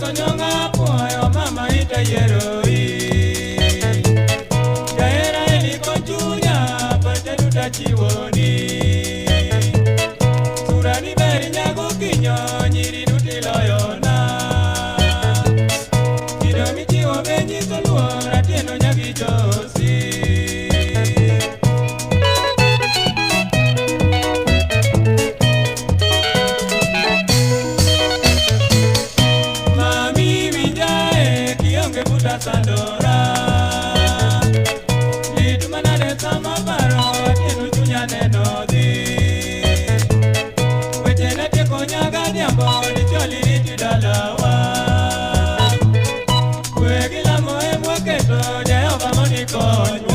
Konyonga puoyo mama ita yeroi Jaera eli konchunya pate duta chiwoni Surani beri nyago kinyo nyiri duti loyona Kido michiwo benyi soluora tieno nyagi josi Sandora Lidu manade sama baro Tinu chunya neno di Wetene te konya gadiambo Di choli litu dalawa Kwe gila moe mweketo Jehova moni konyo